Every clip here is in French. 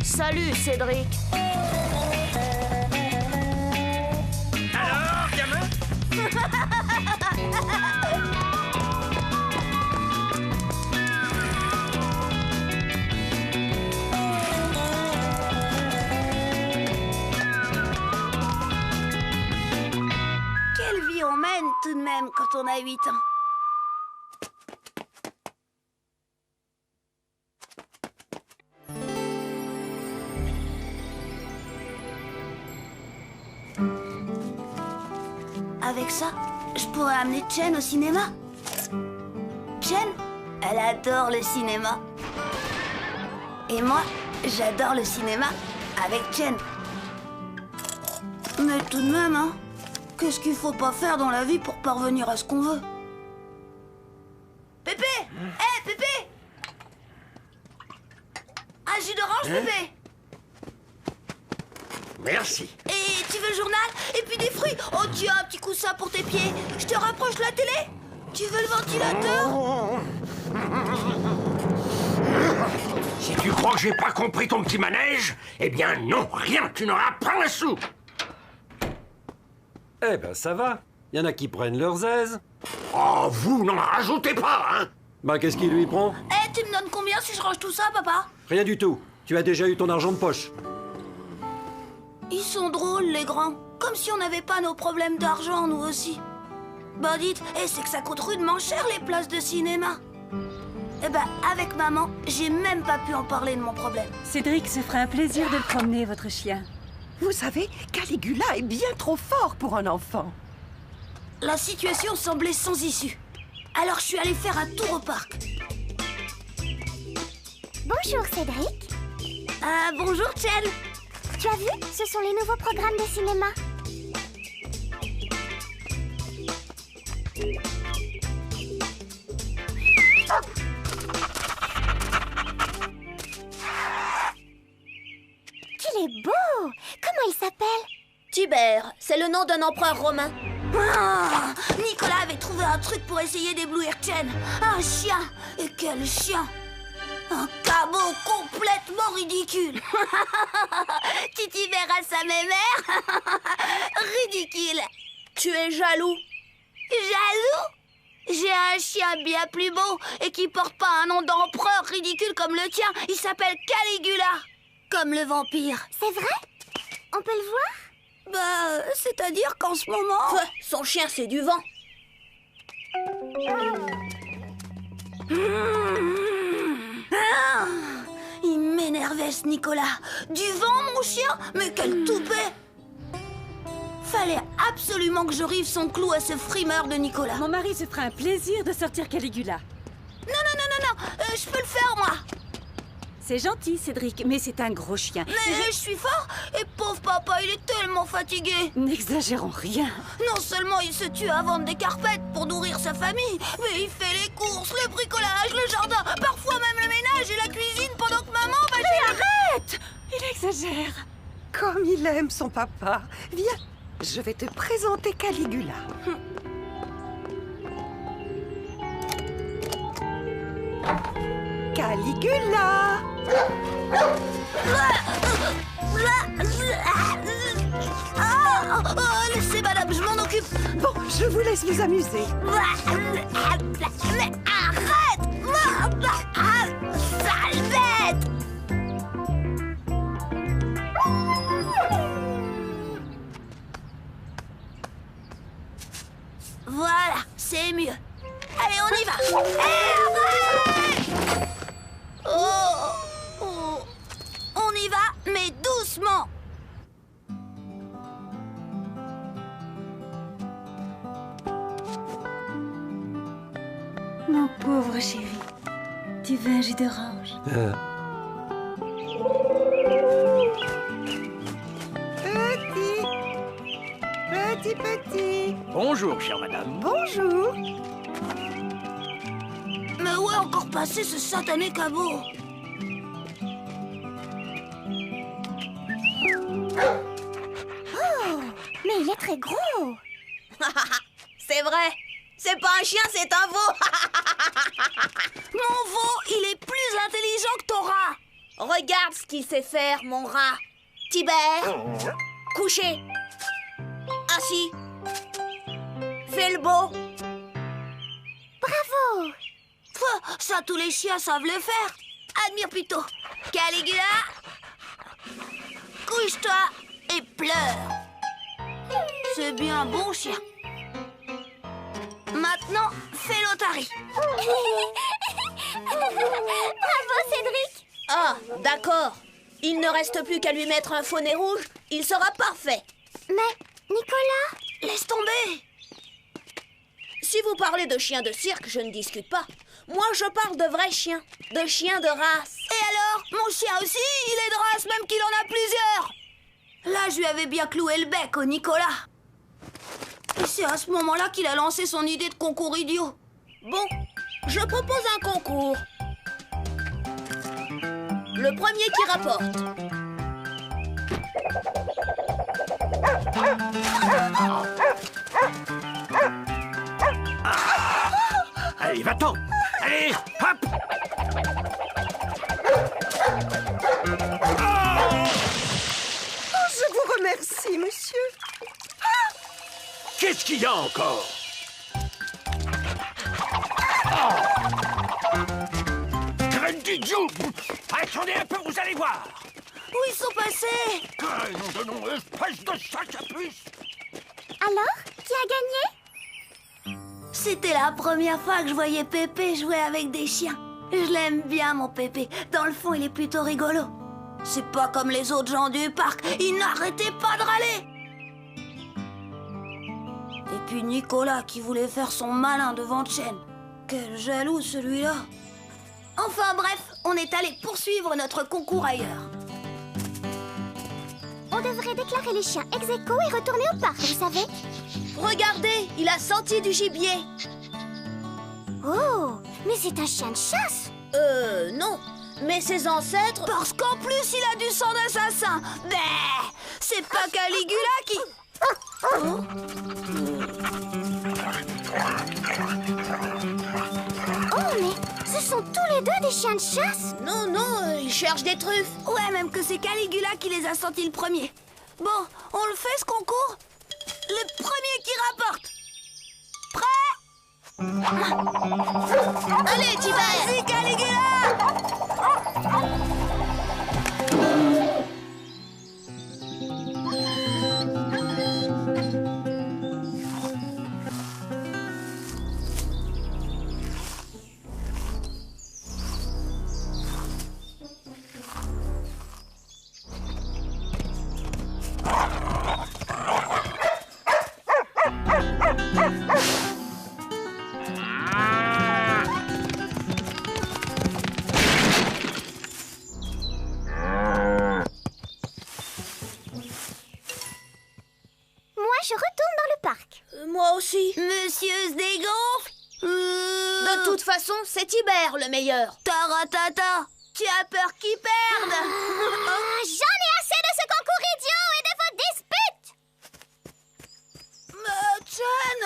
Salut, Cédric. Alors, gamin? Quelle vie on mène tout de même quand on a 8 ans. Avec ça, je pourrais amener Chen au cinéma. Chen, elle adore le cinéma. Et moi, j'adore le cinéma avec Chen. Mais tout de même, hein, qu'est-ce qu'il faut pas faire dans la vie pour parvenir à ce qu'on veut? Pépé! Hé, Pépé! Un jus d'orange, Pépé? Merci. Et tu veux le journal? Et puis des fruits? Oh, tu as un petit coussin pour tes pieds. Je te rapproche la télé? Tu veux le ventilateur? Si tu crois que j'ai pas compris ton petit manège, eh bien non, rien, tu n'auras pas un sou. Eh ben ça va. Y en a qui prennent leurs aises. Oh, vous n'en rajoutez pas, hein? Bah qu'est-ce qui lui prend? Eh, tu me donnes combien si je range tout ça, papa? Rien du tout. Tu as déjà eu ton argent de poche. Ils sont drôles, les grands. Comme si on n'avait pas nos problèmes d'argent, nous aussi. Bah dites, c'est que ça coûte rudement cher, les places de cinéma. Eh ben, avec maman, j'ai même pas pu en parler de mon problème. Cédric se ferait un plaisir de le promener, votre chien. Vous savez, Caligula est bien trop fort pour un enfant. La situation semblait sans issue. Alors je suis allée faire un tour au parc. Bonjour Cédric. Bonjour, Chen. Tu as vu? Ce sont les nouveaux programmes de cinéma. Qu'il est beau! Comment il s'appelle? Tibère, c'est le nom d'un empereur romain. Ah, Nicolas avait trouvé un truc pour essayer d'éblouir Chen. Un chien. Et quel chien! Un cabot complètement ridicule. Titi verra sa mémère. Ridicule. Tu es jaloux? Jaloux? J'ai un chien bien plus beau et qui porte pas un nom d'empereur ridicule comme le tien. Il s'appelle Caligula. Comme le vampire. C'est vrai? On peut le voir? Bah, c'est-à-dire qu'en ce moment... son chien, c'est du vent. Ah, il m'énervait, ce Nicolas. Du vent, mon chien? Mais quel toupet! Fallait absolument que je rive son clou à ce frimeur de Nicolas. Mon mari se ferait un plaisir de sortir Caligula. Non, je peux le faire, moi. C'est gentil, Cédric, mais c'est un gros chien. Mais je suis fort, et pauvre papa, il est tellement fatigué. N'exagérons rien. Non seulement il se tue à vendre des carpettes pour nourrir sa famille, mais il fait les courses, le bricolage, le jardin, parfois même le ménage et la cuisine pendant que maman va chez Arrête! Il exagère. Comme il aime son papa. Viens, je vais te présenter Caligula. Caligula! Laissez madame, je m'en occupe. Bon, je vous laisse vous amuser. Mais arrête! Sale bête! Voilà, c'est mieux. Allez, on y va. Arrête! Oh, on y va, mais doucement. Mon pauvre chéri. Tu veux un jus d'orange? Petit. Bonjour, chère madame. Bonjour. Mais où est encore passé ce satané cabot? Oh, mais il est très gros. C'est vrai. C'est pas un chien, c'est un veau. Mon veau, il est plus intelligent que ton rat. Regarde ce qu'il sait faire, mon rat. Tibère, couché, assis, fais le beau. Bravo! Ça, tous les chiens savent le faire. Admire plutôt. Caligula, couche-toi et pleure. C'est bien bon chien. Maintenant, fais l'otarie. Bravo, Cédric! Ah, d'accord. Il ne reste plus qu'à lui mettre un faux nez rouge. Il sera parfait. Mais, Nicolas... Laisse tomber. Si vous parlez de chiens de cirque, je ne discute pas. Moi, je parle de vrais chiens. De chiens de race. Et alors? Mon chien aussi, il est de race, même qu'il en a plusieurs. Là, je lui avais bien cloué le bec au Nicolas. Et c'est à ce moment-là qu'il a lancé son idée de concours idiot. Bon, je propose un concours. Le premier qui rapporte. Allez, va-t'en! Allez, hop! Oh, je vous remercie, monsieur. Qu'est-ce qu'il y a encore? Graine d'idiot! Attendez un peu, vous allez voir! Où ils sont passés? Nom de nom, espèce de sac à puce! Alors, qui a gagné? C'était la première fois que je voyais Pépé jouer avec des chiens. Je l'aime bien, mon Pépé. Dans le fond, il est plutôt rigolo. C'est pas comme les autres gens du parc. Ils n'arrêtaient pas de râler. Et puis Nicolas qui voulait faire son malin devant Chen. Quel jaloux celui-là. Enfin bref, on est allé poursuivre notre concours ailleurs. On devrait déclarer les chiens ex aequo et retourner au parc, vous savez? Regardez, il a senti du gibier. Oh, mais c'est un chien de chasse! Non. Mais ses ancêtres... Parce qu'en plus, il a du sang d'assassin. Ben, c'est pas Caligula qui... Oh. Oh, mais ce sont tous les deux des chiens de chasse? Non, non, ils cherchent des truffes. Ouais, même que c'est Caligula qui les a sentis le premier. Bon, on le fait ce concours? Le premier qui rapporte. Prêt? Allez, Tibère! Vas-y, Caligula! Je retourne dans le parc. Moi aussi. Monsieur se dégonfle. De toute façon, c'est Tibère le meilleur. Taratata, tu as peur qu'il perde. J'en ai assez de ce concours idiot et de vos disputes. Mais Chen...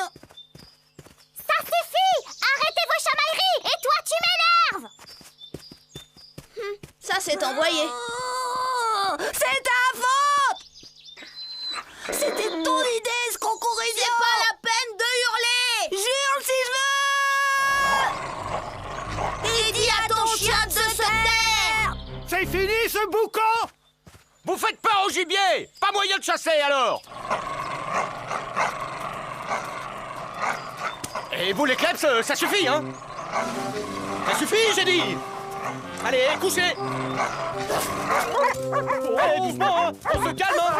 Ça suffit. Arrêtez vos chamailleries. Et toi, tu m'énerves. Ça, c'est envoyé. C'est ta faute. C'était ton idée, ce concours idiot. C'est pas la peine de hurler. Jure si je veux. Et dis à ton chien de se taire. C'est fini ce boucan! Vous faites peur au gibier! Pas moyen de chasser alors! Et vous les kleps, ça suffit, hein? Ça suffit, j'ai dit! Allez, couchez! Allez, doucement, hein! On se calme, hein!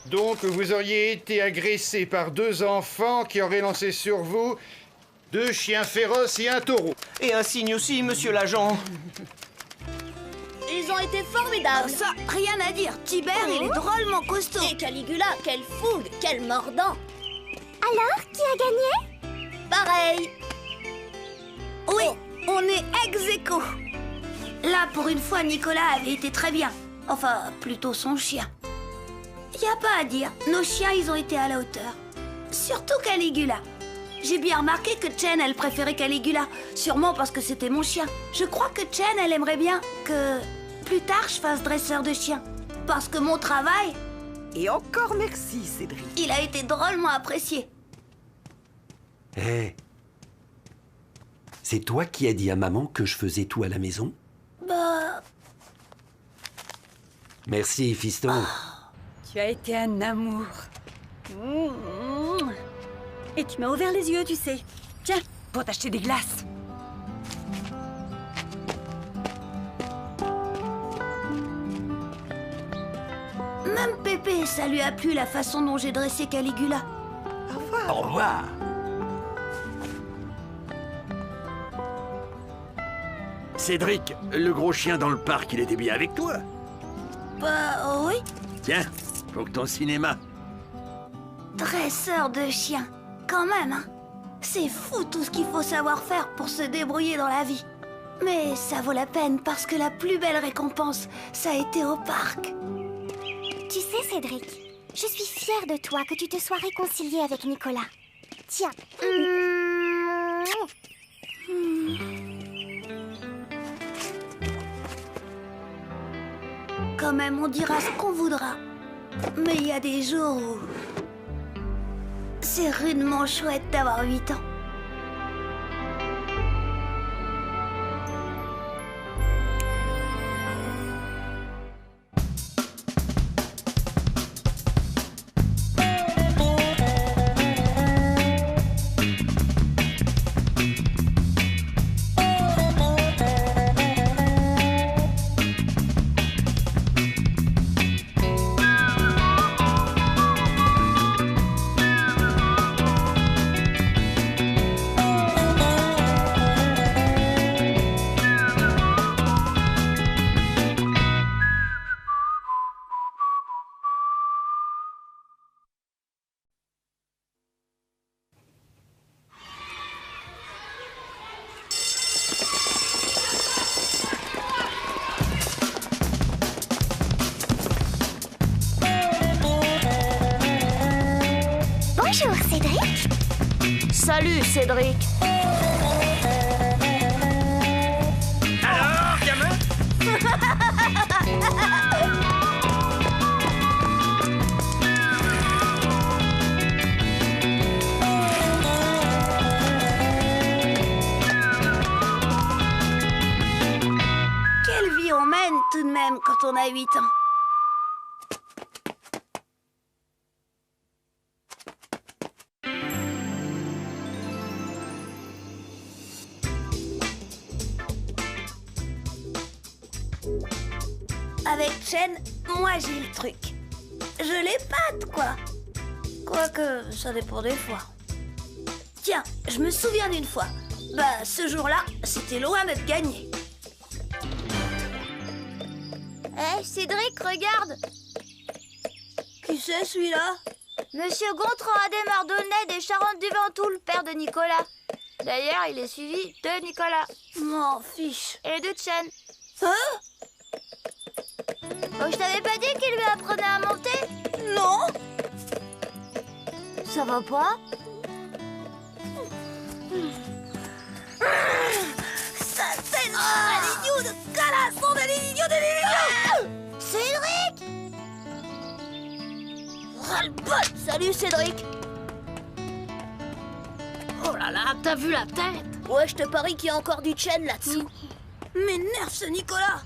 Donc, vous auriez été agressé par 2 enfants qui auraient lancé sur vous 2 chiens féroces et un taureau. Et un signe aussi, monsieur l'agent. Ils ont ont été formidables. Ça, rien à dire. Tibère, il est drôlement costaud. Et Caligula, quelle fougue, quel mordant. Alors, qui a gagné? Pareil. Oui, on est ex-aequo. Là, pour une fois, Nicolas avait été très bien. Enfin, plutôt son chien. Y a pas à dire, nos chiens, ils ont été à la hauteur. Surtout Caligula. J'ai bien remarqué que Chen, elle préférait Caligula. Sûrement parce que c'était mon chien. Je crois que Chen, elle aimerait bien que plus tard je fasse dresseur de chien. Parce que mon travail, Et encore merci, Cédric. il a été drôlement apprécié. Hé, c'est toi qui as dit à maman que je faisais tout à la maison? Bah, Merci, fiston. Tu as été un amour. Et tu m'as ouvert les yeux, tu sais. Tiens, pour t'acheter des glaces. même Pépé, ça lui a plu la façon dont j'ai dressé Caligula. Au revoir. Au revoir. Cédric, le gros chien dans le parc, il était bien avec toi. Bah, oui. Tiens, pour ton cinéma. Dresseur de chien. Quand même, hein. C'est fou tout ce qu'il faut savoir faire pour se débrouiller dans la vie. Mais ça vaut la peine parce que la plus belle récompense, ça a été au parc. Tu sais, Cédric, je suis fière de toi que tu te sois réconcilié avec Nicolas. Tiens. Quand même, on dira ce qu'on voudra. Mais il y a des jours où... c'est rudement chouette d'avoir 8 ans. Bonjour, Cédric. Salut, Cédric. Alors, gamin? Quelle vie on mène tout de même quand on a 8 ans. Avec Chen, moi j'ai le truc. Je l'épate, quoi. Quoique, ça dépend des fois. Tiens, je me souviens d'une fois. Bah, ce jour-là, c'était loin d'être gagné. Hé, Cédric, regarde. Qui c'est celui-là? Monsieur Gontran a Mardonnet des Charentes-du-Ventoux, le père de Nicolas. D'ailleurs, il est suivi de Nicolas M'en fiche. et de Chen. Hein? Oh, je t'avais pas dit qu'il lui apprenait à monter? Non? Ça va pas? Ça, c'est un idiot de calasson de l'idiot de l'idiot! Cédric! Ras-le-bol! Salut, Cédric! Oh là là, t'as vu la tête? Ouais, je te parie qu'il y a encore du Chen là-dessous. M'énerve ce Nicolas!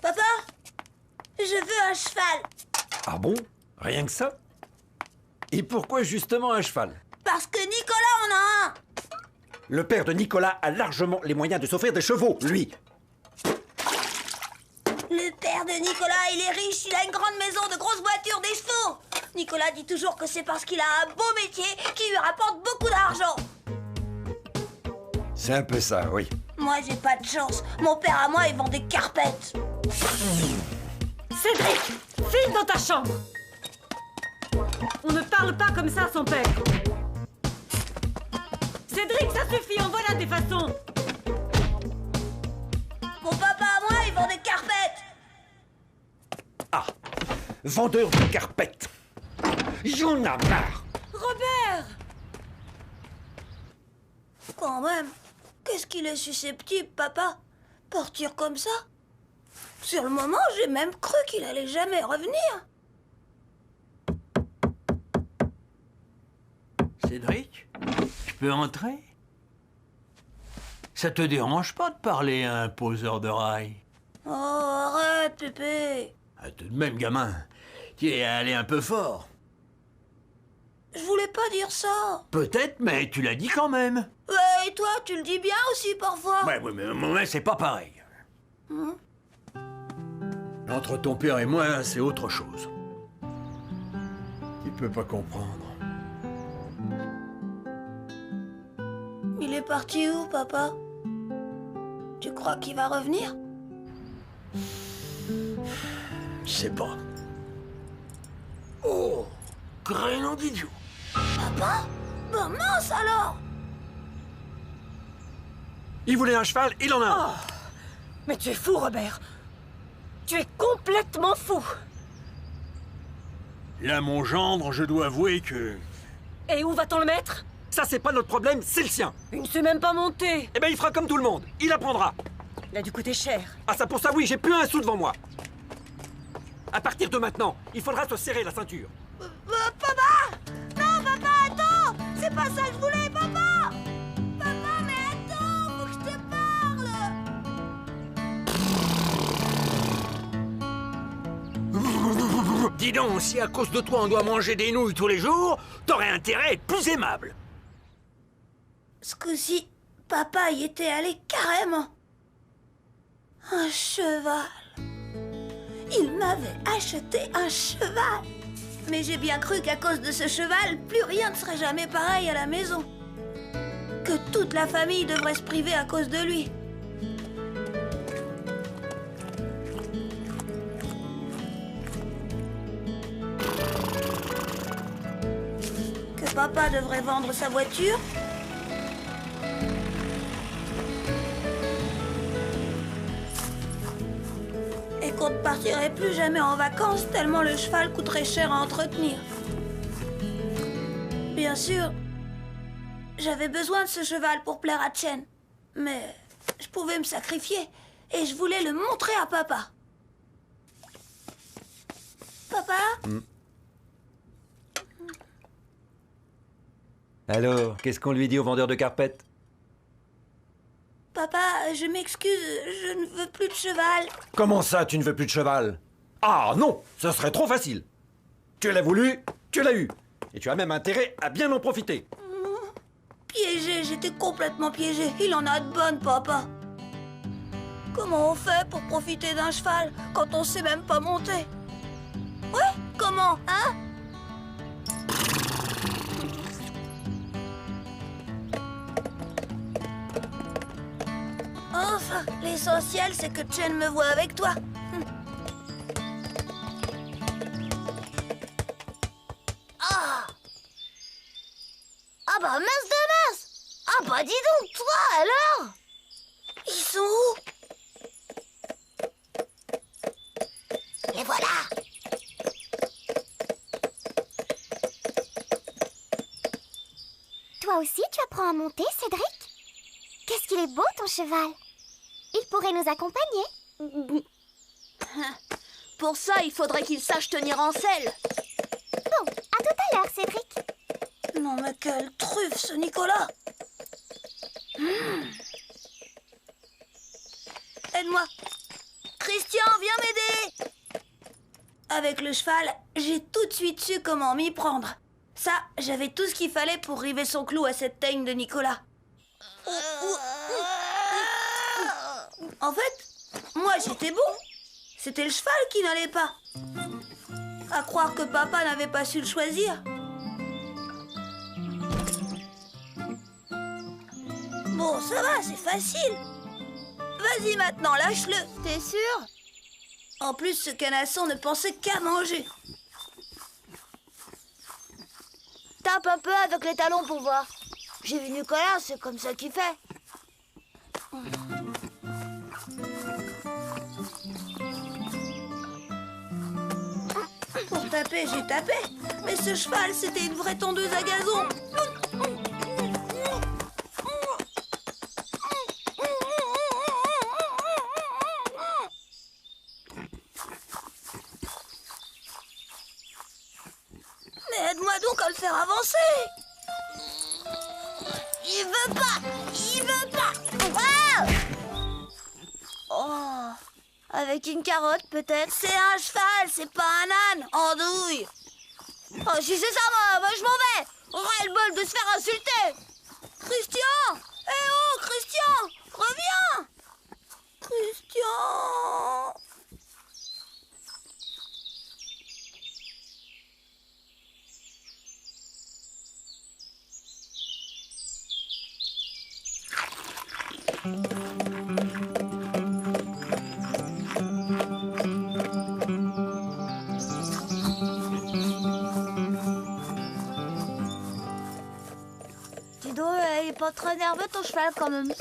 Papa, je veux un cheval. Ah bon? Rien que ça? Et pourquoi justement un cheval? Parce que Nicolas en a un. Le père de Nicolas a largement les moyens de s'offrir des chevaux, lui. Le père de Nicolas, il est riche, il a une grande maison, de grosses voitures, des chevaux. Nicolas dit toujours que c'est parce qu'il a un beau métier qui lui rapporte beaucoup d'argent. C'est un peu ça, oui. Moi, j'ai pas de chance. Mon père à moi, il vend des carpettes. Cédric, file dans ta chambre. On ne parle pas comme ça à son père. Cédric, ça suffit, en voilà des façons. Mon papa à moi, il vend des carpettes. Ah, vendeur de carpettes. J'en ai marre. Robert! Quand même, qu'est-ce qu'il est susceptible, papa? Partir comme ça? Sur le moment, j'ai même cru qu'il allait jamais revenir. Cédric, je peux entrer? Ça te dérange pas de parler à un poseur de rails? Oh, arrête, Pépé. Ah, tout de même, gamin, tu es allé un peu fort. Je voulais pas dire ça. Peut-être, mais tu l'as dit quand même. Ouais, et toi, tu le dis bien aussi parfois. Ouais, mais c'est pas pareil. Entre ton père et moi, c'est autre chose. Il peut pas comprendre. Il est parti où, papa? Tu crois qu'il va revenir? Je sais pas. Oh, crénom d'idiot. Papa? Ben mince alors! Il voulait un cheval, il en a un. Mais tu es fou, Robert. Tu es complètement fou. Là, mon gendre, je dois avouer que... Et où va-t-on le mettre? Ça, c'est pas notre problème, c'est le sien. Il ne sait même pas monter. Eh ben, il fera comme tout le monde. Il apprendra. Il a dû coûter cher. Ah, ça pour ça, oui, j'ai plus un sou devant moi. À partir de maintenant, il faudra se serrer la ceinture. Papa! Non, papa, attends! C'est pas ça que je voulais, papa! Papa, mais attends, faut que je te parle! Dis donc, si à cause de toi on doit manger des nouilles tous les jours, t'aurais intérêt à être plus aimable. Ce coup-ci, papa y était allé carrément. Un cheval. Il m'avait acheté un cheval. Mais j'ai bien cru qu'à cause de ce cheval, plus rien ne serait jamais pareil à la maison. Que toute la famille devrait se priver à cause de lui. Que papa devrait vendre sa voiture. Et qu'on ne partirait plus jamais en vacances tellement le cheval coûterait cher à entretenir. Bien sûr, j'avais besoin de ce cheval pour plaire à Chen. Mais je pouvais me sacrifier et je voulais le montrer à papa. Papa? Alors, qu'est-ce qu'on lui dit au vendeur de carpettes? Papa, je m'excuse, je ne veux plus de cheval. Comment ça, tu ne veux plus de cheval? Ah non, ce serait trop facile. Tu l'as voulu, tu l'as eu. Et tu as même intérêt à bien en profiter. Piégé, j'étais complètement piégé. Il en a de bonnes, papa. Comment on fait pour profiter d'un cheval quand on sait même pas monter? Ouais, comment, hein? Enfin, l'essentiel, c'est que Chen me voit avec toi. Ah! Ah bah mince de mince! Ah bah dis donc, toi alors! Ils sont où? Les voilà! Toi aussi, tu apprends à monter, Cédric? Qu'est-ce qu'il est beau, ton cheval! Il pourrait nous accompagner. Pour ça, il faudrait qu'il sache tenir en selle. Bon, à tout à l'heure, Cédric. Non mais quelle truffe, ce Nicolas! Aide-moi! Christian, viens m'aider! Avec le cheval, j'ai tout de suite su comment m'y prendre. Ça, j'avais tout ce qu'il fallait pour river son clou à cette teigne de Nicolas. En fait, moi j'étais bon. C'était le cheval qui n'allait pas. À croire que papa n'avait pas su le choisir. Bon, ça va, c'est facile. Vas-y maintenant, lâche-le. T'es sûr? En plus, ce canasson ne pensait qu'à manger. Tape un peu avec les talons pour voir. J'ai vu Nicolas, c'est comme ça qu'il fait. Pour taper, j'ai tapé. Mais ce cheval, c'était une vraie tondeuse à gazon. Mais aide-moi donc à le faire avancer. Il veut pas. Il veut pas. Ah! Oh, avec une carotte peut-être. C'est un cheval, c'est pas un âne. Andouille. Oh, si c'est ça, moi je m'en vais. Ras-le-bol de se faire insulter. Christian! Eh oh, Christian! Reviens! Christian! Dis donc, il est pas très nerveux ton cheval quand même.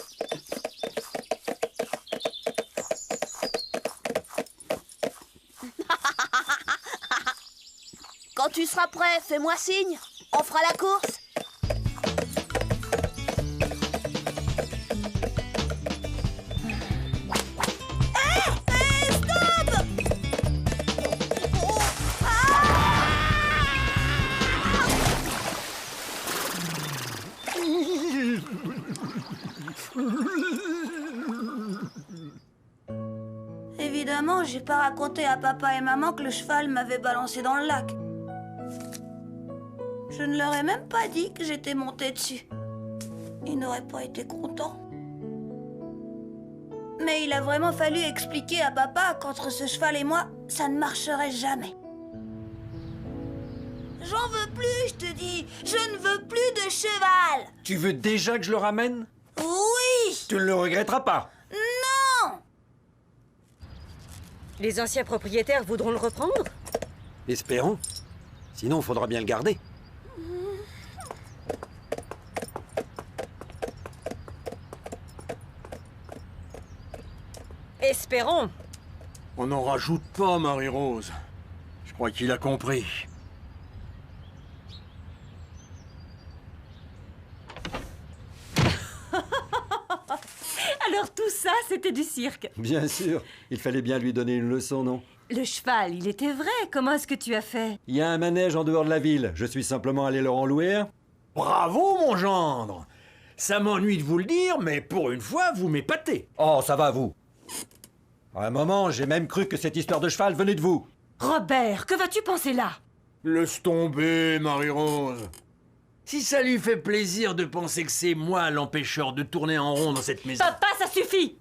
Quand tu seras prêt, fais-moi signe. On fera la course. Évidemment, j'ai pas raconté à papa et maman que le cheval m'avait balancé dans le lac. Je ne leur ai même pas dit que j'étais montée dessus. Ils n'auraient pas été contents. Mais il a vraiment fallu expliquer à papa qu'entre ce cheval et moi, ça ne marcherait jamais. J'en veux plus, je te dis. Je ne veux plus de cheval. Tu veux déjà que je le ramène? Oui. Tu ne le regretteras pas. Non. Les anciens propriétaires voudront le reprendre? Espérons. Sinon, il faudra bien le garder. Espérons. On n'en rajoute pas, Marie-Rose. Je crois qu'il a compris. Alors tout ça, c'était du cirque. Bien sûr. Il fallait bien lui donner une leçon, non? Le cheval, il était vrai. Comment est-ce que tu as fait? Il y a un manège en dehors de la ville. Je suis simplement allé leur en louer un. Bravo, mon gendre. Ça m'ennuie de vous le dire, mais pour une fois, vous m'épatez. Oh, ça va, vous. À un moment, j'ai même cru que cette histoire de cheval venait de vous. Robert, que vas-tu penser là? Laisse tomber, Marie-Rose. Si ça lui fait plaisir de penser que c'est moi l'empêcheur de tourner en rond dans cette maison... Papa, ça suffit!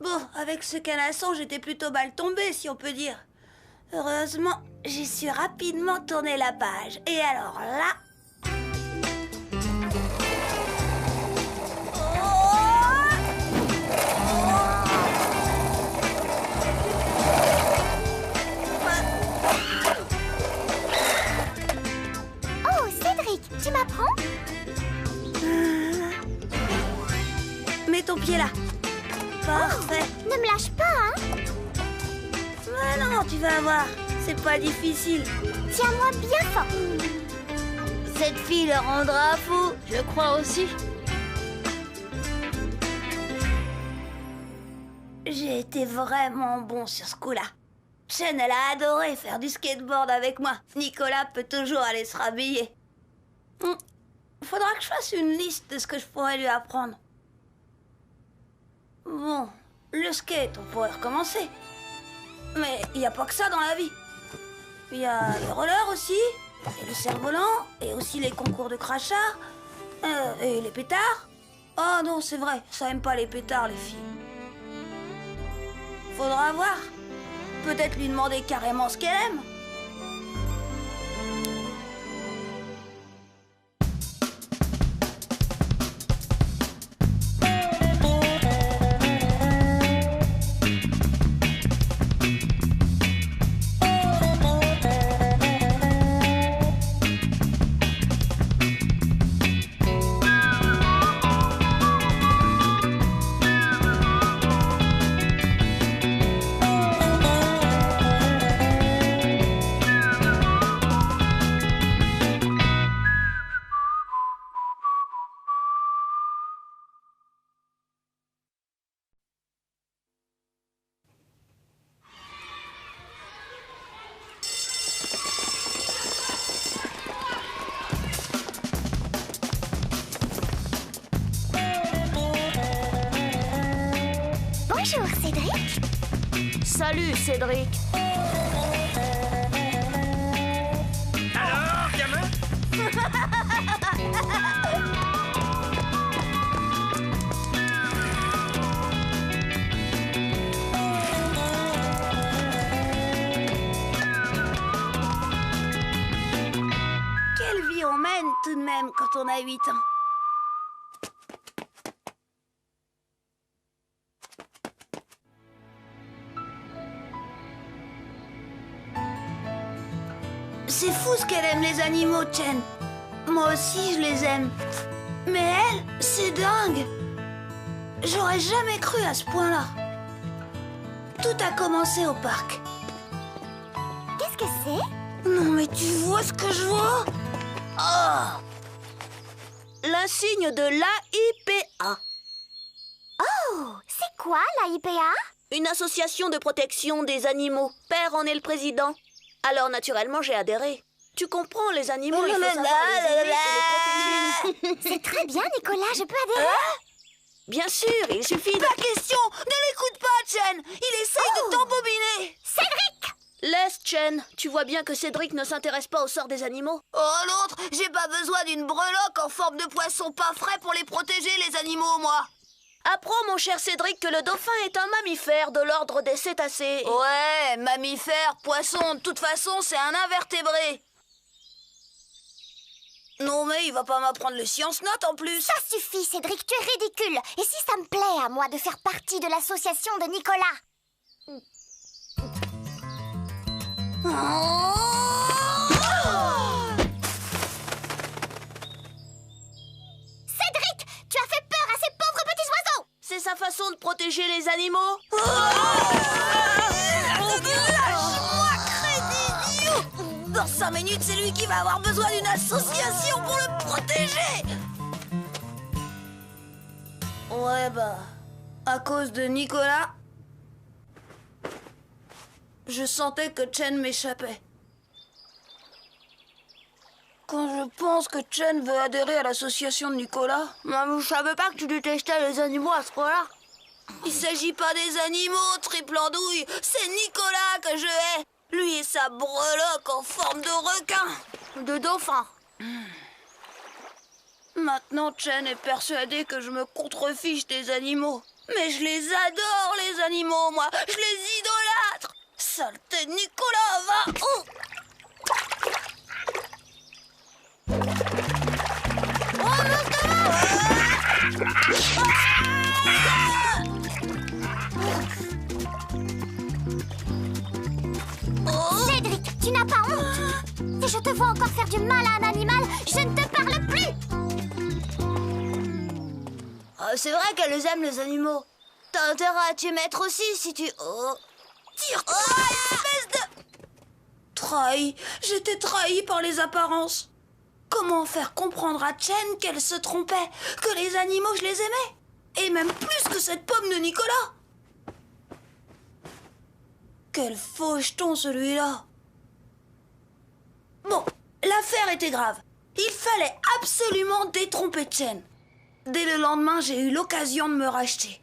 Bon, avec ce canasson, j'étais plutôt mal tombée, si on peut dire. Heureusement, j'ai su rapidement tourner la page. Et alors là... Oh, Cédric, tu m'apprends? Mets ton pied là. Parfait. Ne me lâche pas, hein? Mais non, tu vas voir. C'est pas difficile. Tiens-moi bien fort. Cette fille le rendra fou, je crois aussi. J'ai été vraiment bon sur ce coup-là. Chen, elle a adoré faire du skateboard avec moi. Nicolas peut toujours aller se rhabiller. Faudra que je fasse une liste de ce que je pourrais lui apprendre. Bon, le skate, on pourrait recommencer. Mais il n'y a pas que ça dans la vie. Il y a les rollers aussi, et le cerf-volant, et aussi les concours de crachat, et les pétards. Oh non, c'est vrai, ça aime pas les pétards, les filles. Faudra voir. Peut-être lui demander carrément ce qu'elle aime. Salut, Cédric. Alors, gamin? Quelle vie on mène tout de même quand on a 8 ans. C'est fou ce qu'elle aime les animaux, Chen. Moi aussi, je les aime. Mais elle, c'est dingue. J'aurais jamais cru à ce point-là. Tout a commencé au parc. Qu'est-ce que c'est? Non, mais tu vois ce que je vois? Oh! L'insigne de l'AIPA. Oh, c'est quoi la IPA? Une association de protection des animaux. Père en est le président. Alors, naturellement, j'ai adhéré. Tu comprends, les animaux, il faut savoir les aimer et les protéger. C'est très bien, Nicolas, je peux adhérer? Bien sûr, il suffit de... Pas question! Ne l'écoute pas, Chen! Il essaye de t'embobiner! Cédric! Laisse, Chen. Tu vois bien que Cédric ne s'intéresse pas au sort des animaux. Oh, l'autre! J'ai pas besoin d'une breloque en forme de poisson pas frais pour les protéger, les animaux, moi! Apprends, mon cher Cédric, que le dauphin est un mammifère de l'ordre des cétacés. Ouais, mammifère, poisson, de toute façon, c'est un invertébré. Non, mais il va pas m'apprendre les sciences notes en plus. Ça suffit, Cédric, tu es ridicule. Et si ça me plaît à moi de faire partie de l'association de Nicolas? Cédric, tu as fait peur à ces pauvres petits oiseaux! C'est sa façon de protéger les animaux. Lâche-moi, crédit idiot! Dans 5 minutes, c'est lui qui va avoir besoin d'une association pour le protéger. Ouais, bah, à cause de Nicolas, je sentais que Chen m'échappait. Quand je pense que Chen veut adhérer à l'association de Nicolas... Maman, je savais pas que tu détestais les animaux à ce point-là. Il s'agit pas des animaux, triple andouille. C'est Nicolas que je hais. Lui et sa breloque en forme de requin. De dauphin. Maintenant, Chen est persuadé que je me contrefiche des animaux. Mais je les adore, les animaux, moi. Je les idolâtre. Saleté de Nicolas, va... Oh. Cédric, tu n'as pas honte? Si je te vois encore faire du mal à un animal, je ne te parle plus! C'est vrai qu'elle les aime, les animaux. T'as intérêt à t'y mettre aussi si tu... Oh. Tire. Oh, espèce de... Trahi. J'étais trahi par les apparences. Comment faire comprendre à Chen qu'elle se trompait? Que les animaux, je les aimais? Et même plus que cette pomme de Nicolas. Quel faux jeton, celui-là. Bon, l'affaire était grave. Il fallait absolument détromper Chen. Dès le lendemain, j'ai eu l'occasion de me racheter.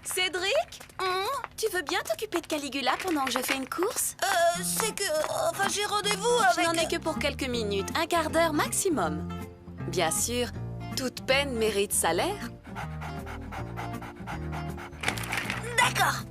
Cédric, tu veux bien t'occuper de Caligula pendant que je fais une course? C'est que... Enfin, j'ai rendez-vous avec... Je n'en ai que pour quelques minutes, un quart d'heure maximum. Bien sûr, toute peine mérite salaire. D'accord.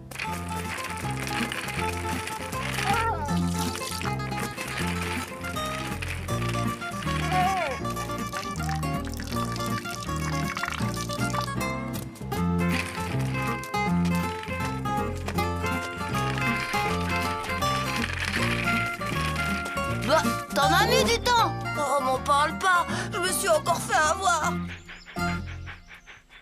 Bah, t'en as mis du temps. Oh, m'en parle pas. Je me suis encore fait avoir.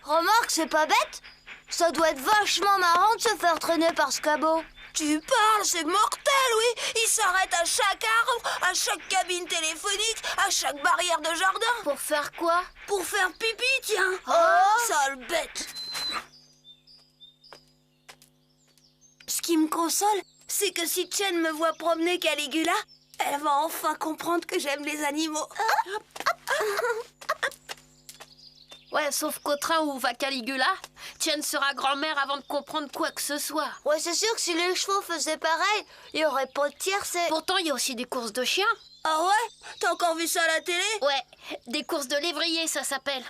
Remarque, c'est pas bête. Ça doit être vachement marrant de se faire traîner par ce cabot. Tu parles, c'est mortel, oui. Il s'arrête à chaque arbre, à chaque cabine téléphonique, à chaque barrière de jardin. Pour faire quoi? Pour faire pipi, tiens. Oh, sale bête. Ce qui me console, c'est que si Chen me voit promener Caligula, elle va enfin comprendre que j'aime les animaux. Ouais, sauf qu'au train où va Caligula, Chen sera grand-mère avant de comprendre quoi que ce soit. Ouais, c'est sûr que si les chevaux faisaient pareil, il n'y aurait pas de tiercé. Pourtant, il y a aussi des courses de chiens. Ah ouais? T'as encore vu ça à la télé? Ouais, des courses de lévrier, ça s'appelle.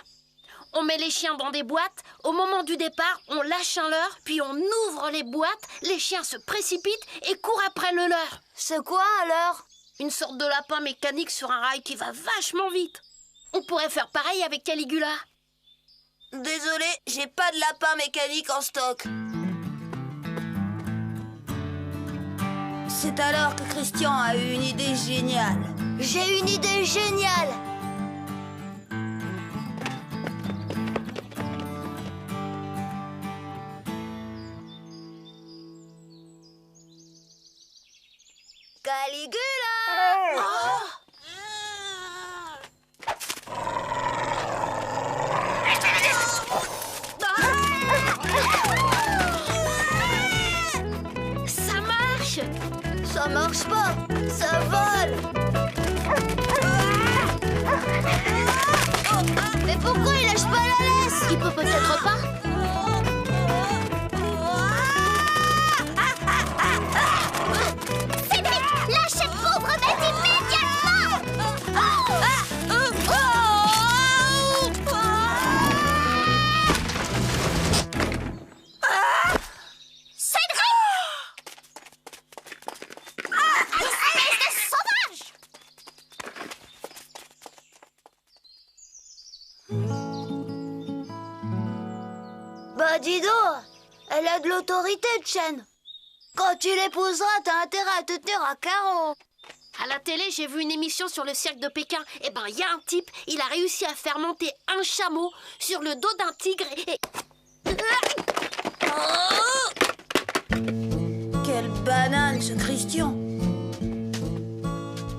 On met les chiens dans des boîtes, au moment du départ, on lâche un leurre, puis on ouvre les boîtes, les chiens se précipitent et courent après le leurre. C'est quoi alors? Une sorte de lapin mécanique sur un rail qui va vachement vite. On pourrait faire pareil avec Caligula. Désolé, j'ai pas de lapin mécanique en stock. C'est alors que Christian a eu une idée géniale. J'ai une idée géniale! Caligula! Ça marche! Ça marche pas! Ça vole! Mais pourquoi il lâche pas la laisse? Il peut peut-être pas. Cédric, lâche cette pauvre bête immédiatement! Cédric! Espèce de sauvage! Bah dis donc, elle a de l'autorité, Chen. Quand tu l'épouseras, t'as intérêt à te tenir à carreau. À la télé, j'ai vu une émission sur le cirque de Pékin. Eh ben, il y a un type, il a réussi à faire monter un chameau sur le dos d'un tigre et... Quelle banane, ce Christian!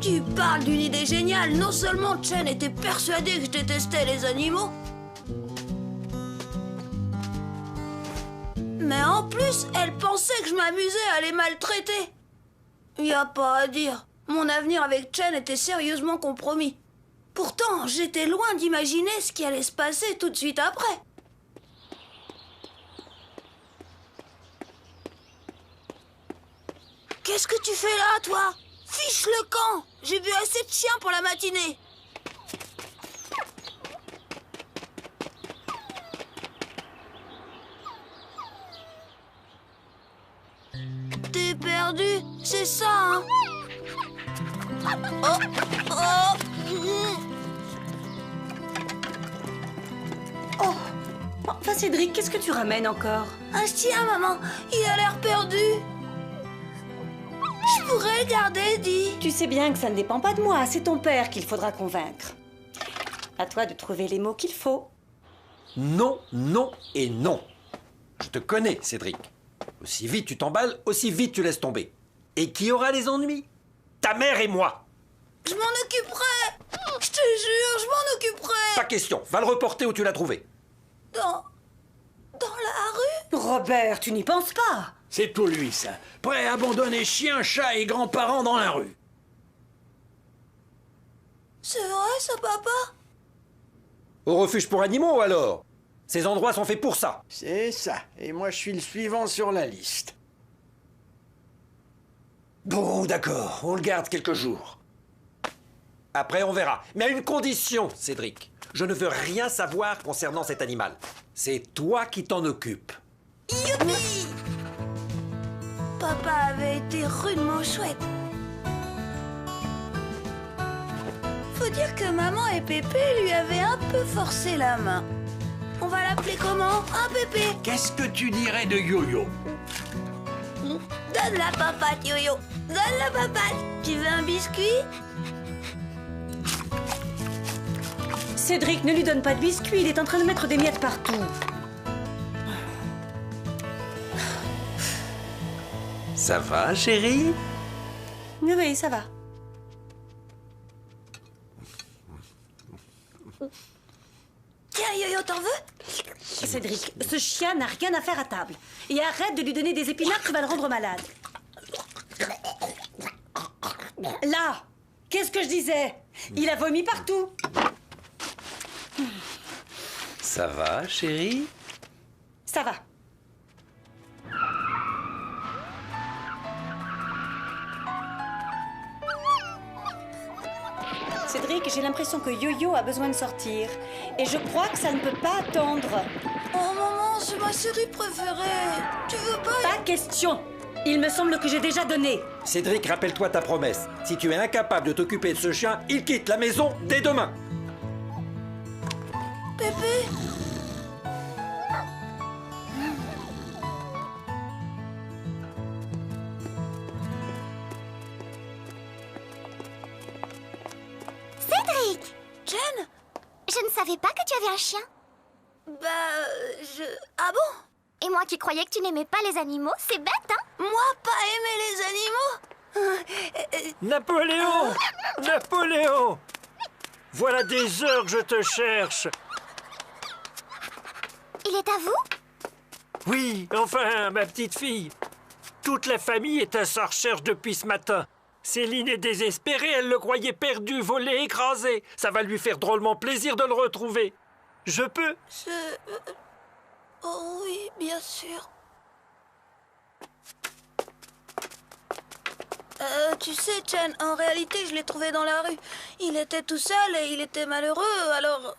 Tu parles d'une idée géniale. Non seulement Chen était persuadée que je détestais les animaux, mais en plus, elle pensait que je m'amusais à les maltraiter. Y a pas à dire. Mon avenir avec Chen était sérieusement compromis. Pourtant, j'étais loin d'imaginer ce qui allait se passer tout de suite après. Qu'est-ce que tu fais là, toi? Fiche le camp! J'ai vu assez de chiens pour la matinée. T'es perdu, c'est ça, hein? Oh, Oh, enfin Cédric, qu'est-ce que tu ramènes encore? un chien, maman. Il a l'air perdu. Je pourrais le garder, dis. Tu sais bien que ça ne dépend pas de moi, c'est ton père qu'il faudra convaincre. À toi de trouver les mots qu'il faut. Non, non et non. Je te connais, Cédric. Aussi vite tu t'emballes, aussi vite tu laisses tomber. Et qui aura les ennuis? Ta mère et moi. Je m'en occuperai. Je te jure, je m'en occuperai. Pas question, va le reporter où tu l'as trouvé. Dans la rue? Robert, tu n'y penses pas? C'est tout lui, ça. Prêt à abandonner chiens, chats et grands-parents dans la rue. C'est vrai, ça, papa? Au refuge pour animaux, alors? Ces endroits sont faits pour ça. C'est ça. Et moi, je suis le suivant sur la liste. Bon, d'accord, on le garde quelques jours. Après, on verra. Mais à une condition, Cédric. Je ne veux rien savoir concernant cet animal. C'est toi qui t'en occupes. Youpi! Papa avait été rudement chouette. Faut dire que maman et Pépé lui avaient un peu forcé la main. On va l'appeler comment, hein, Pépé? Qu'est-ce que tu dirais de Yo-Yo? Donne la papate, Yo-Yo. Donne la papate. Tu veux un biscuit? Cédric, ne lui donne pas de biscuits, il est en train de mettre des miettes partout. Ça va, chérie? Oui, ça va. Tiens, Yo-Yo, t'en veux? Cédric, ce chien n'a rien à faire à table. Et arrête de lui donner des épinards, tu vas le rendre malade. Là, qu'est-ce que je disais? Il a vomi partout. Ça va, chérie? Ça va. Cédric, j'ai l'impression que Yo-Yo a besoin de sortir. Et je crois que ça ne peut pas attendre. Oh maman, c'est ma série préférée. Tu veux pas... Pas question. Il me semble que j'ai déjà donné. Cédric, rappelle-toi ta promesse. Si tu es incapable de t'occuper de ce chien, il quitte la maison dès demain. Pépé? Cédric! Jen? Je ne savais pas que tu avais un chien. Ah bon? Et moi qui croyais que tu n'aimais pas les animaux, c'est bête, hein? Moi, pas aimer les animaux? Napoléon! Napoléon! Voilà des heures que je te cherche. Il est à vous? Oui, enfin, ma petite fille. Toute la famille est à sa recherche depuis ce matin. Céline est désespérée, elle le croyait perdu, volé, écrasé. Ça va lui faire drôlement plaisir de le retrouver. Je peux? Oh oui, bien sûr. Tu sais, Chen, en réalité, je l'ai trouvé dans la rue. Il était tout seul et il était malheureux, alors...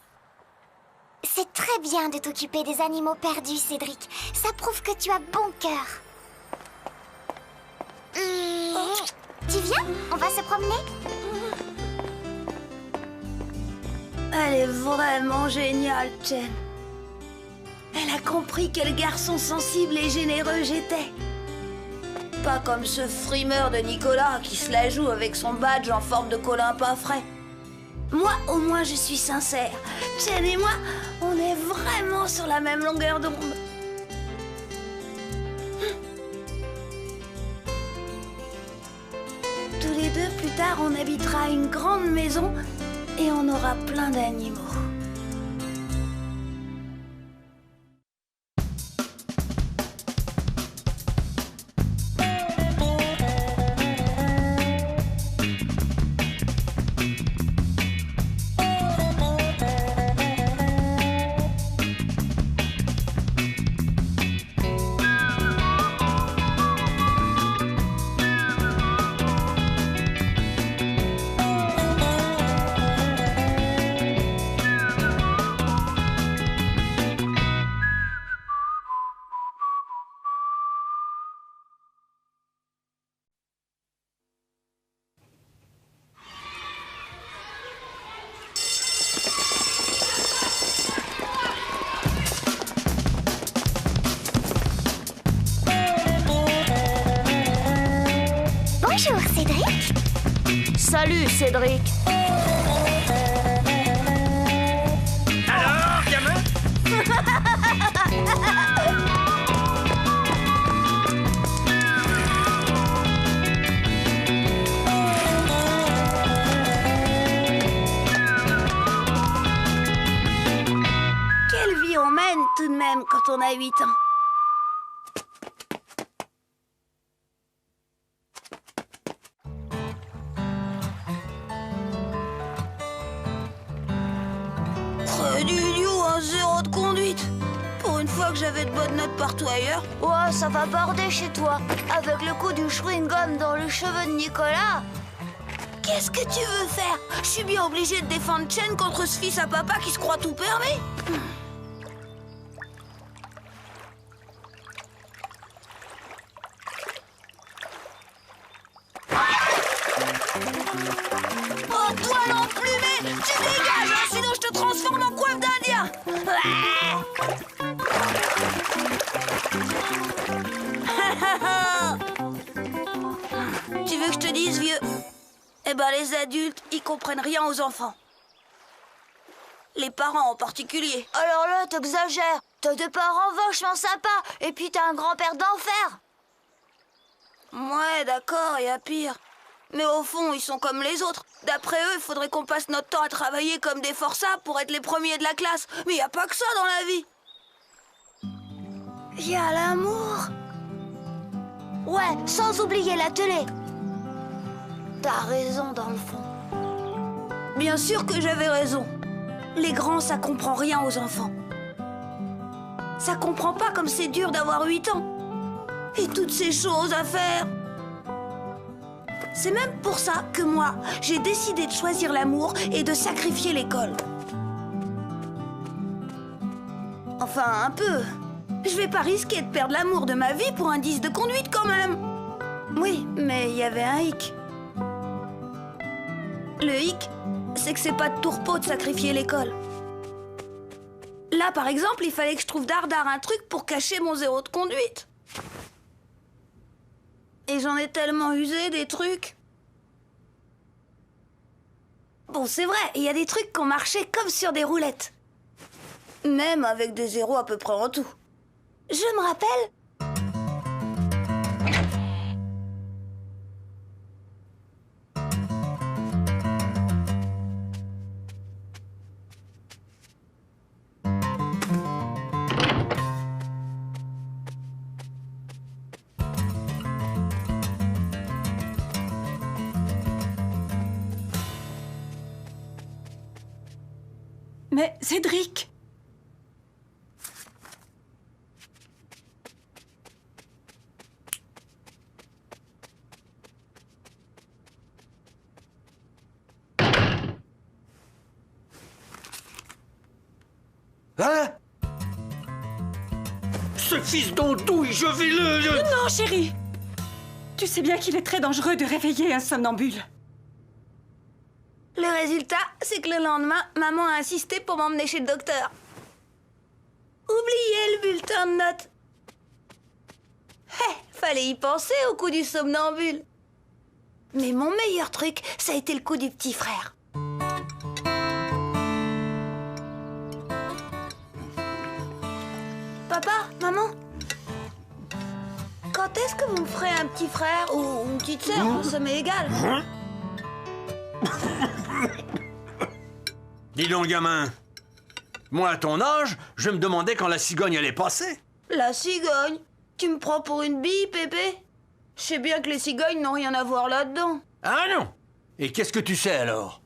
C'est très bien de t'occuper des animaux perdus, Cédric. Ça prouve que tu as bon cœur. Tu viens? On va se promener? Elle est vraiment géniale, Chen. Elle a compris quel garçon sensible et généreux j'étais. Pas comme ce frimeur de Nicolas qui se la joue avec son badge en forme de colin pas frais. Moi, au moins, je suis sincère. Chen et moi, on est vraiment sur la même longueur d'onde. Tous les deux, plus tard, on habitera une grande maison et on aura plein d'animaux. Bonjour, Cédric. Salut, Cédric. Alors, gamin? Quelle vie on mène tout de même quand on a 8 ans. Très d'idiot, un 0 de conduite. Pour une fois que j'avais de bonnes notes partout ailleurs. Ouais, ça va border chez toi. Avec le coup du chewing-gum dans les cheveux de Nicolas. Qu'est-ce que tu veux faire? Je suis bien obligée de défendre Chen contre ce fils à papa qui se croit tout permis. Oh, toi l'emplumé! Tu dégages, hein, sinon je te transforme en coiffe d'Indien! Tu veux que je te dise, vieux? Eh ben, les adultes, ils comprennent rien aux enfants. Les parents en particulier. Alors là, t'exagères. T'as des parents vachement sympas. Et puis t'as un grand-père d'enfer. Ouais, d'accord, y a pire. Mais au fond, ils sont comme les autres. D'après eux, il faudrait qu'on passe notre temps à travailler comme des forçats pour être les premiers de la classe. Mais y a pas que ça dans la vie. Y a l'amour. Ouais, sans oublier la télé. T'as raison dans le fond. Bien sûr que j'avais raison. Les grands, ça comprend rien aux enfants. Ça comprend pas comme c'est dur d'avoir 8 ans. Et toutes ces choses à faire. C'est même pour ça que moi, j'ai décidé de choisir l'amour et de sacrifier l'école. Enfin, un peu. Je vais pas risquer de perdre l'amour de ma vie pour un 10 de conduite quand même. Oui, mais il y avait un hic. Le hic, c'est que c'est pas de tourpeau de sacrifier l'école. Là, par exemple, il fallait que je trouve dardard un truc pour cacher mon 0 de conduite. Et j'en ai tellement usé des trucs. Bon, c'est vrai, il y a des trucs qui ont marché comme sur des roulettes. Même avec des zéros à peu près en tout. Je me rappelle... Mais Cédric! Hein? Ce fils d'andouille, je vais le... Non, chérie! Tu sais bien qu'il est très dangereux de réveiller un somnambule. Le résultat, c'est que le lendemain, maman a insisté pour m'emmener chez le docteur. Oubliez le bulletin de notes. Fallait y penser au coup du somnambule. Mais mon meilleur truc, ça a été le coup du petit frère. Papa, maman, quand est-ce que vous me ferez un petit frère ou une petite sœur? Ça m'est égal. Dis donc, gamin. Moi, à ton âge, je me demandais quand la cigogne allait passer. La cigogne? Tu me prends pour une bille, Pépé? Je sais bien que les cigognes n'ont rien à voir là-dedans. Ah non? Et qu'est-ce que tu sais alors?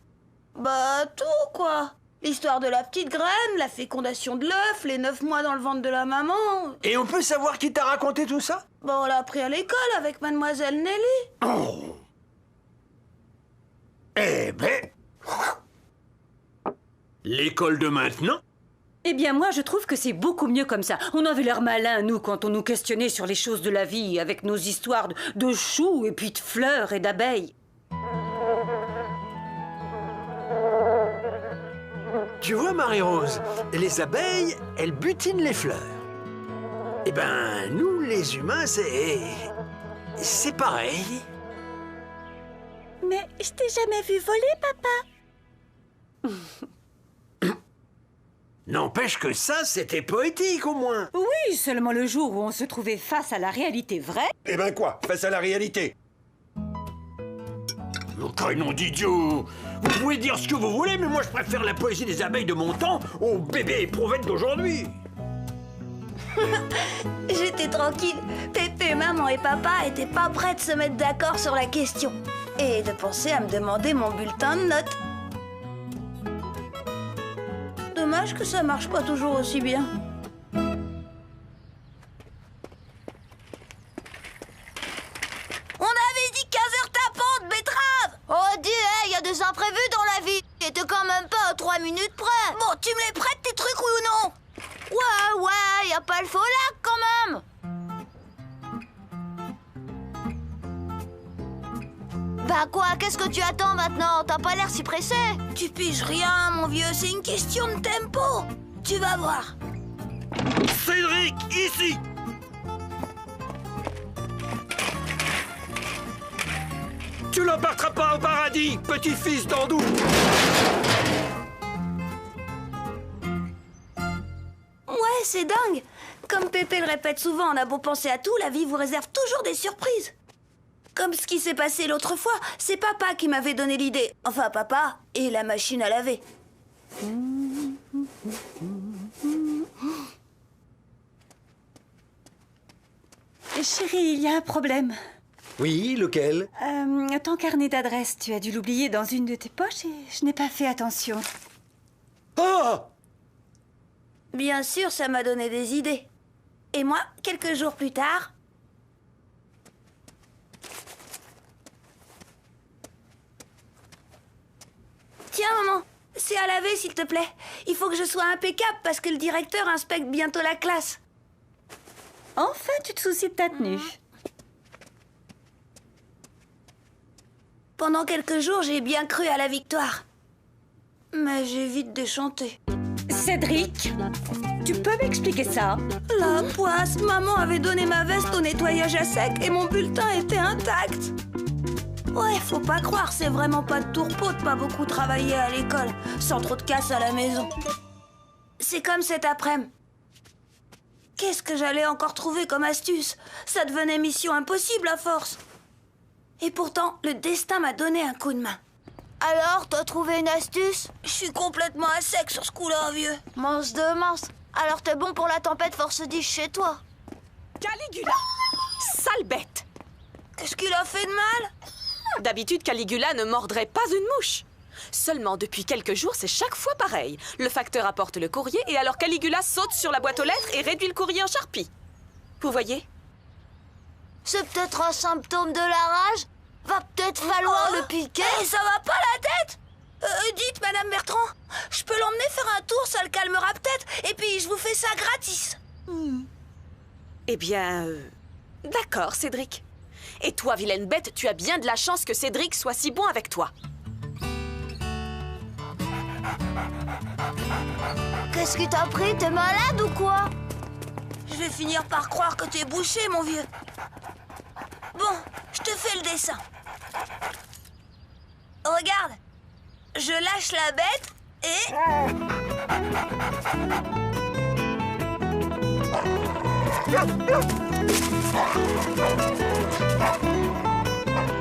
Bah, tout, quoi. L'histoire de la petite graine, la fécondation de l'œuf, les 9 mois dans le ventre de la maman. Et on peut savoir qui t'a raconté tout ça? Bah, on l'a appris à l'école avec Mademoiselle Nelly. Oh. Eh ben... L'école de maintenant? Eh bien, moi, je trouve que c'est beaucoup mieux comme ça. On avait l'air malins, nous, quand on nous questionnait sur les choses de la vie, avec nos histoires de choux, et puis de fleurs et d'abeilles. Tu vois, Marie-Rose, les abeilles, elles butinent les fleurs. Eh ben, nous, les humains, c'est pareil. Mais je t'ai jamais vu voler, papa. N'empêche que ça, c'était poétique, au moins. Oui, seulement le jour où on se trouvait face à la réalité vraie. Eh ben quoi? Face à la réalité? Nom d'idiot! Vous pouvez dire ce que vous voulez, mais moi je préfère la poésie des abeilles de mon temps aux bébés éprouvettes d'aujourd'hui. J'étais tranquille. Pépé, maman et papa étaient pas prêts de se mettre d'accord sur la question. Et de penser à me demander mon bulletin de notes. Dommage que ça marche pas toujours aussi bien. On avait dit 15 heures tapantes, betterave! Oh, dis, il y a des imprévus dans la vie. Et t'es quand même pas à 3 minutes près. Bon, tu me les prêtes tes trucs, oui ou non? Ouais, y a pas le faux lac quand même. Bah quoi, qu'est-ce que tu attends maintenant? T'as pas l'air si pressé. Tu piges rien, mon vieux, c'est une question de tempo. Tu vas voir. Cédric, ici! Tu l'embarqueras pas au paradis, petit-fils d'Andou! Ouais, c'est dingue. Comme Pépé le répète souvent, on a beau penser à tout, la vie vous réserve toujours des surprises. Comme ce qui s'est passé l'autre fois, c'est papa qui m'avait donné l'idée. Enfin, papa et la machine à laver. Chérie, il y a un problème. Oui, lequel? Ton carnet d'adresse, tu as dû l'oublier dans une de tes poches et je n'ai pas fait attention. Oh! Bien sûr, ça m'a donné des idées. Et moi, quelques jours plus tard... Tiens, maman, c'est à laver, s'il te plaît. Il faut que je sois impeccable parce que le directeur inspecte bientôt la classe. Enfin, tu te soucies de ta tenue. Pendant quelques jours, j'ai bien cru à la victoire. Mais j'ai vite déchanté. Cédric, tu peux m'expliquer ça? La poisse, maman avait donné ma veste au nettoyage à sec et mon bulletin était intact. Ouais, faut pas croire, c'est vraiment pas de tourpeau de pas beaucoup travailler à l'école, sans trop de casse à la maison. C'est comme cet après-midi. Qu'est-ce que j'allais encore trouver comme astuce? Ça devenait mission impossible à force. Et pourtant, le destin m'a donné un coup de main. Alors, t'as trouvé une astuce? Je suis complètement à sec sur ce coup-là, vieux. Mince de mince. Alors t'es bon pour la tempête force 10 chez toi. Caligula! Sale bête! Qu'est-ce qu'il a fait de mal? D'habitude, Caligula ne mordrait pas une mouche. Seulement, depuis quelques jours, c'est chaque fois pareil. Le facteur apporte le courrier et alors Caligula saute sur la boîte aux lettres et réduit le courrier en charpie. Vous voyez? C'est peut-être un symptôme de la rage. Va peut-être falloir le piquer. Et ça va pas la tête? Dites, Madame Bertrand, je peux l'emmener faire un tour, ça le calmera peut-être. Et puis, je vous fais ça gratis. Eh bien, d'accord, Cédric. Et toi, vilaine bête, tu as bien de la chance que Cédric soit si bon avec toi. Qu'est-ce qui t'a pris? T'es malade ou quoi? Je vais finir par croire que t'es bouché, mon vieux. Bon, je te fais le dessin. Regarde, je lâche la bête et...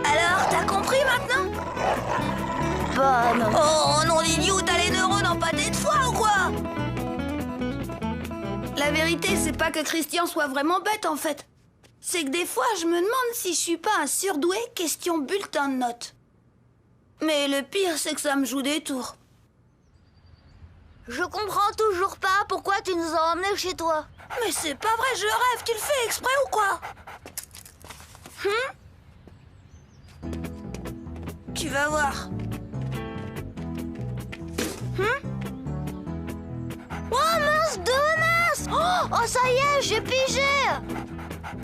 Alors, t'as compris maintenant? Bah non. Oh non, l'idiot, t'as les neurones empâtés de foie ou quoi? La vérité, c'est pas que Christian soit vraiment bête en fait. C'est que des fois, je me demande si je suis pas un surdoué question bulletin de notes. Mais le pire, c'est que ça me joue des tours. Je comprends toujours pas pourquoi tu nous as emmenés chez toi. Mais c'est pas vrai, je rêve, tu le fais exprès ou quoi? Tu vas voir. Oh mince, de mince! Oh ça y est, j'ai pigé!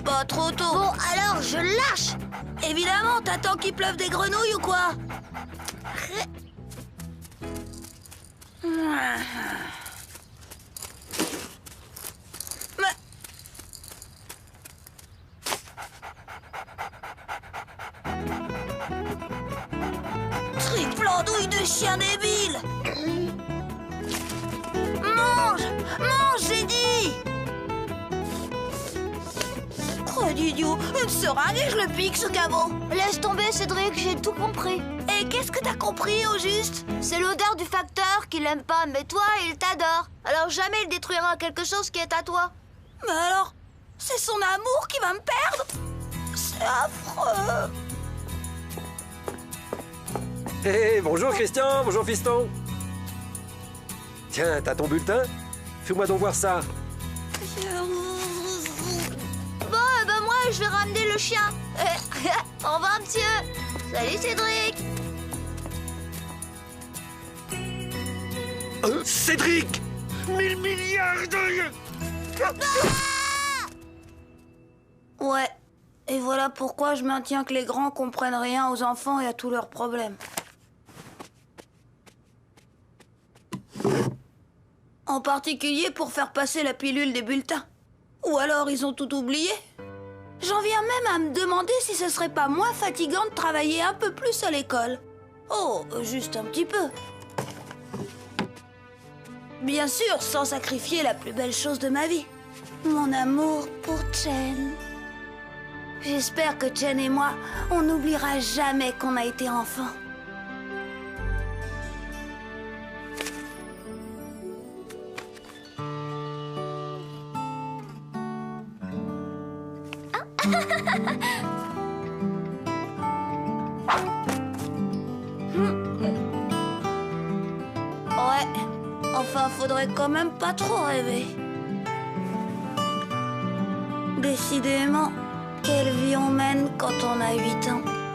Pas trop tôt. Bon, alors je lâche! Évidemment, t'attends qu'il pleuve des grenouilles ou quoi? Triplandouille de chien débile! Mange! Mange, j'ai dit! Oh, d'idiot! Une seringue et je le pique, ce cabot! Laisse tomber, Cédric, j'ai tout compris. Et qu'est-ce que t'as compris, au juste? C'est l'odeur du facteur qu'il aime pas, mais toi, il t'adore. Alors jamais il détruira quelque chose qui est à toi. Mais alors, c'est son amour qui va me perdre? C'est affreux! Hé, bonjour Christian, bonjour fiston. Tiens, t'as ton bulletin? Fais-moi donc voir ça. Bon, ben moi, je vais ramener le chien. Au revoir, monsieur. Salut, Cédric. Cédric! 1000 milliards de... Ouais. Et voilà pourquoi je maintiens que les grands comprennent rien aux enfants et à tous leurs problèmes. En particulier pour faire passer la pilule des bulletins. Ou alors ils ont tout oublié. J'en viens même à me demander si ce serait pas moins fatigant de travailler un peu plus à l'école. Oh, juste un petit peu. Bien sûr, sans sacrifier la plus belle chose de ma vie. Mon amour pour Chen. J'espère que Chen et moi, on n'oubliera jamais qu'on a été enfants. Ouais, enfin Enfin, faudrait quand même pas trop rêver. Décidément, quelle vie on mène quand on a 8 ans.